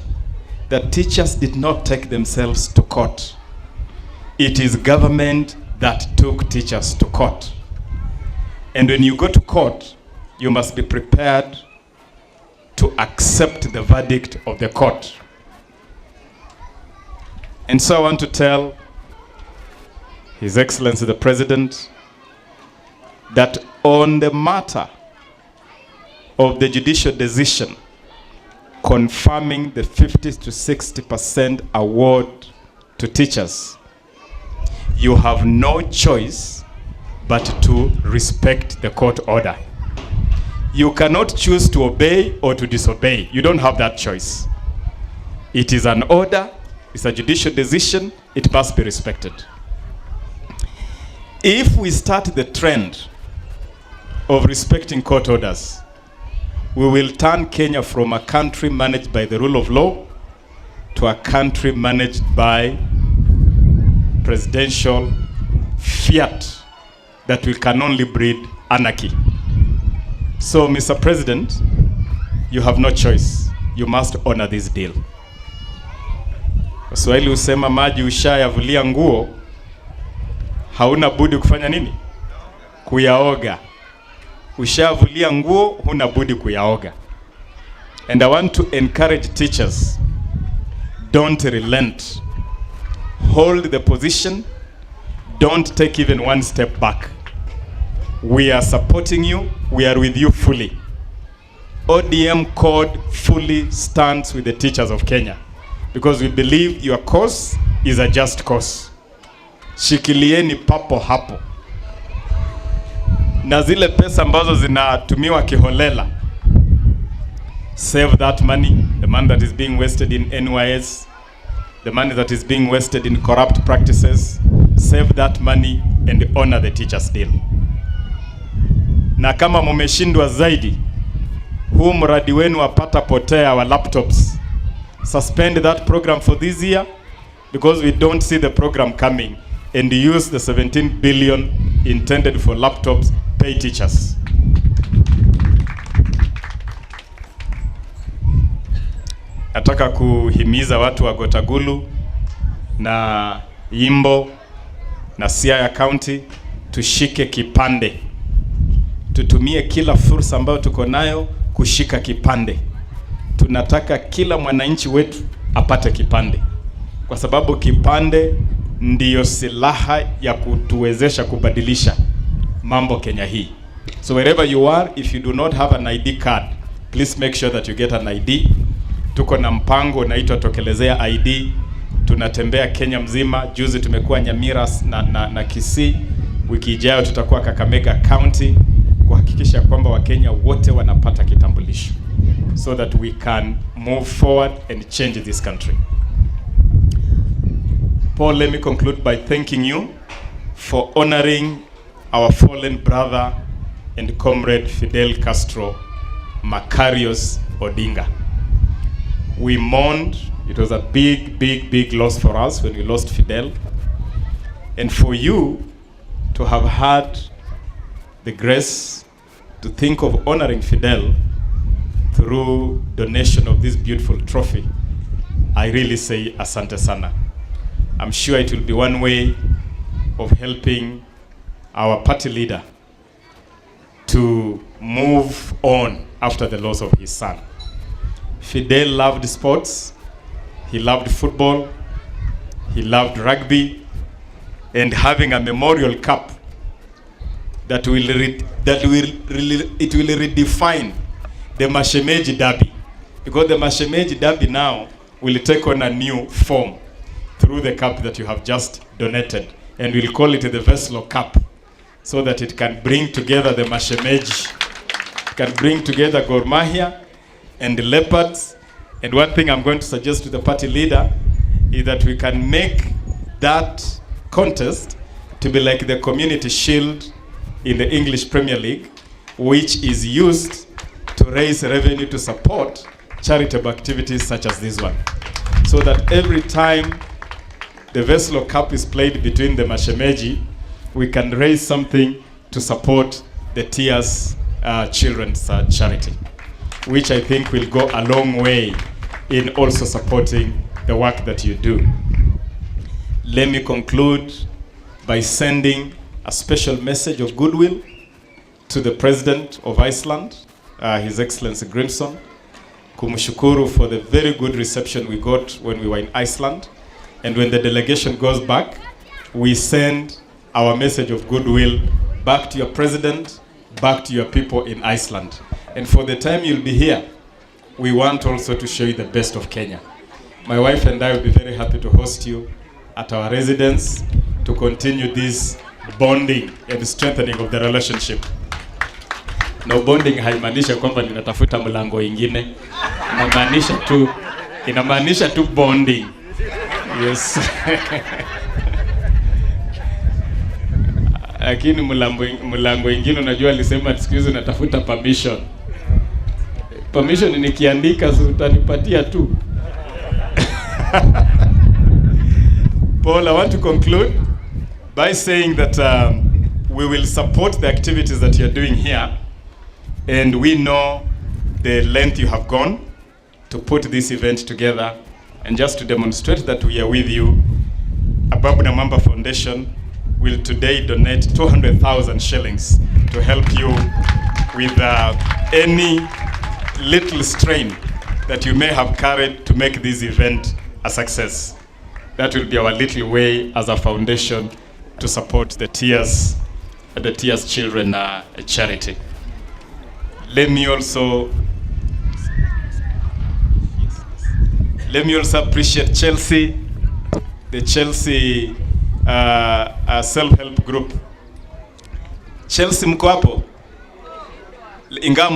that teachers did not take themselves to court. It is government that took teachers to court. And when you go to court, you must be prepared to accept the verdict of the court. And so I want to tell His Excellency the President that on the matter of the judicial decision confirming the 50 to 60% award to teachers, you have no choice but to respect the court order. You cannot choose to obey or to disobey. You don't have that choice. It is an order, it's a judicial decision, it must be respected. If we start the trend of respecting court orders, we will turn Kenya from a country managed by the rule of law to a country managed by presidential fiat that can only breed anarchy. So, Mr. President, you have no choice. You must honor this deal. Waswahili husema maji ushayavulia nguo, hauna budi kufanya nini? Kuyaoga. Ushavulia nguo, huna budi kuyaoga. And I want to encourage teachers, don't relent. Hold the position. Don't take even one step back. We are supporting you. We are with you fully. ODM code fully stands with the teachers of Kenya because we believe your cause is a just cause. Shikilieni papo hapo. Na zile pesa ambazo zinatumiwa kiholela, save that money, the money that is being wasted in NYS, the money that is being wasted in corrupt practices, save that money and honor the teachers deal. Na kama mumeshindwa zaidi, huu mradi wenu wapata potea wa laptops, suspend that program for this year because we don't see the program coming, and use the 17 billion intended for laptops, pay teachers. Nataka kuhimiza watu wa Gotagulu na Yimbo na Siaya County tushike kipande. Tutumie kila fursa ambayo tuko nayo kushika kipande. Tunataka kila mwananchi wetu apate kipande, kwa sababu kipande ndiyo silaha ya kutuwezesha kubadilisha mambo Kenya hii. So wherever you are, if you do not have an ID card, please make sure that you get an ID. Tuko na mpango unaitwa Tokelezea ID. Tunatembea Kenya mzima. Juzi tumekuwa Nyamira na Kisii. Wiki ijayo tutakuwa Kakamega County kuhakikisha kwamba Wakenya wote wanapata kitambulisho so that we can move forward and change this country. Paul, let me conclude by thanking you for honoring our fallen brother and comrade Fidel Castro Macarius Odinga. We mourned. It was a big loss for us when we lost Fidel. And for you to have had the grace to think of honoring Fidel through donation of this beautiful trophy, I really say asante sana. I'm sure it will be one way of helping our party leader to move on after the loss of his son. Fidel loved sports, he loved football, he loved rugby, and having a memorial cup that will redefine the Mashemeji Derby, because the Mashemeji Derby now will take on a new form through the cup that you have just donated, and we'll call it the Veslo Cup, so that it can bring together the Mashemeji, can bring together Gor Mahia and the Leopards. And one thing I'm going to suggest to the party leader is that we can make that contest to be like the Community Shield in the English Premier League, which is used to raise revenue to support charitable activities such as this one. So that every time the Veslo Cup is played between the Mashemeji, we can raise something to support the Tears Children's Charity, which I think will go a long way in also supporting the work that you do. Let me conclude by sending a special message of goodwill to the President of Iceland, His Excellency Grimson, kumshukuru for the very good reception we got when we were in Iceland. And when the delegation goes back, we send our message of goodwill back to your President, back to your people in Iceland. And for the time you'll be here, we want also to show you the best of Kenya. My wife and I will be very happy to host you at our residence to continue this bonding and strengthening of the relationship. No, bonding haimanisha kwamba ninatafuta mlango ingine. Inamaanisha tu bonding. Yes. Lakini mlango ingine unajua alisema siku hizi natafuta permission. Permission nikiandika utanipatia tu. Paul, I want to conclude by saying that we will support the activities that you're doing here, and we know the length you have gone to put this event together. And just to demonstrate that we are with you, Ababu Namamba Foundation will today donate 200,000 shillings to help you with any little strain that you may have carried to make this event a success. That will be our little way as a foundation to support the Tears Children Charity. Let me also appreciate Chelsea, the Chelsea self-help group. Chelsea, mko hapo? Ingawa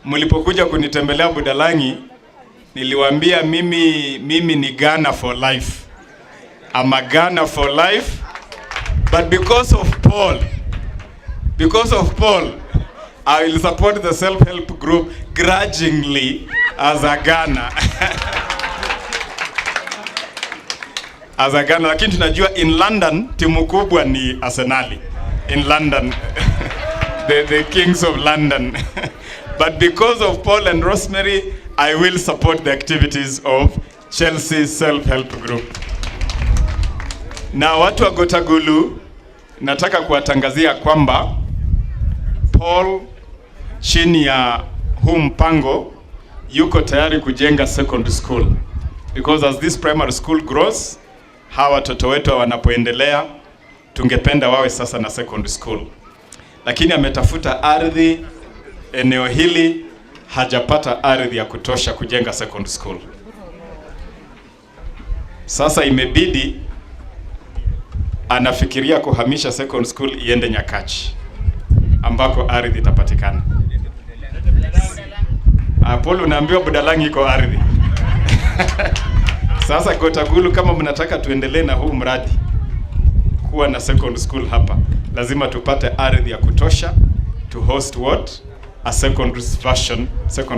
mlipokuja kunitembelea Budalangi, niliwaambia mimi ni Ghana for life. I'm a Ghana for life, but because of Paul, I will support the self-help group grudgingly as a Ghana. As a Ghana, lakini tunajua in London timu kubwa ni Arsenali. In London, the Kings of London. But because of Paul and Rosemary, I will support the activities of Chelsea self-help group. Na watu wa Gotagulu, nataka kuwatangazia kwamba Paul chini ya huu mpango yuko tayari kujenga secondary school, because as this primary school grows, hawa watoto wetu wanapoendelea tungependa wawe sasa na secondary school. Lakini ametafuta ardhi, eneo hili hajapata ardhi ya kutosha kujenga secondary school. Sasa imebidi anafikiria kuhamisha secondary school iende Nyakachi, ambako ardhi itapatikana. Apolo, unaambiwa Budalangi iko ardhi. Sasa Gotagulu, kama mnataka tuendelee na huu mradi kuwa na secondary school hapa, lazima tupate ardhi ya kutosha to host what? A secondary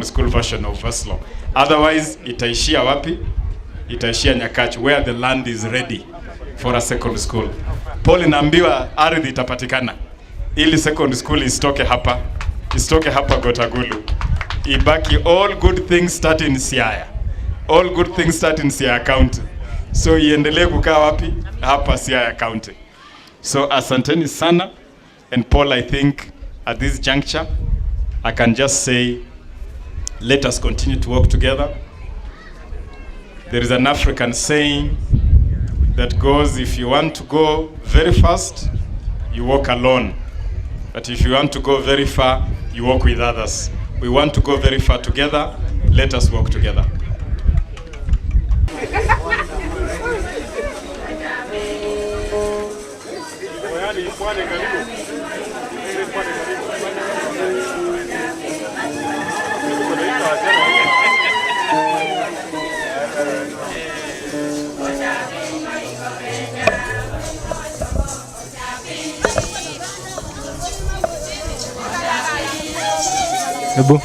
school version of Veslo. Otherwise, itaishia wapi? Itaishia Nyakachi, where the land is ready for a secondary school. Paul, naambiwa ardhi itapatikana ili secondary school isitoke hapa Gotagulu. Ibaki all good things start in Siaya. All good things start in Siaya County. So iendelee kukaa wapi? Hapa Siaya County. So asanteni sana. And Paul, I think at this juncture, I can just say, let us continue to work together. There is an African saying that goes, if you want to go very fast, you walk alone. But if you want to go very far, you walk with others. We want to go very far together. Let us work together. Ebu.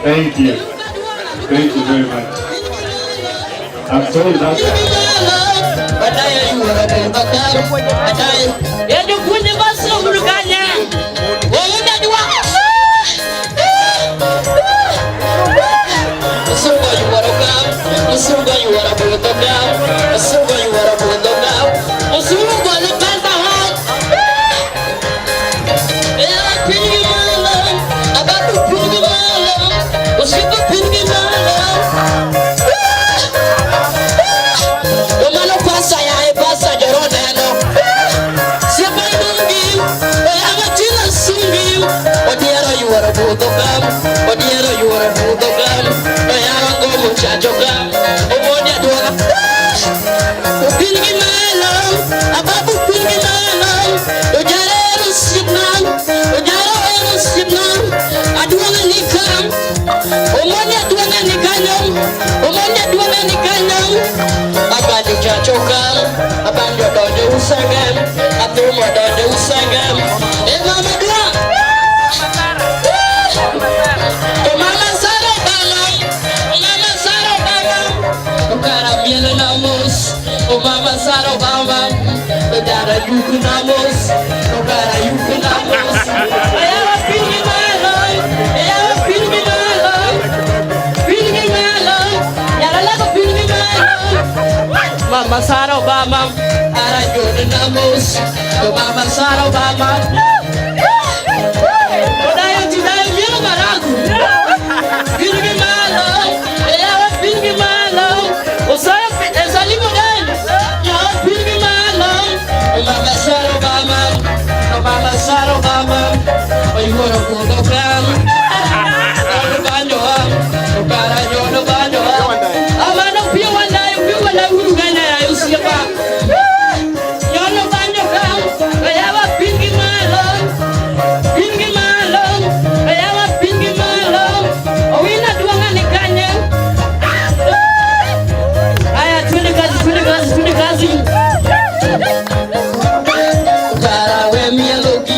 Thank you. Thank you very much. I'm sorry that. Mama Sarah Obama, and I go to Namos, Mama Sarah Obama. But I am today, you know, feel me, my love, feel me, my love. Oh, sorry, as I live again, feel me, my love. Mama Sarah Obama, Mama Sarah Obama, oh, you want to go to the ground. Look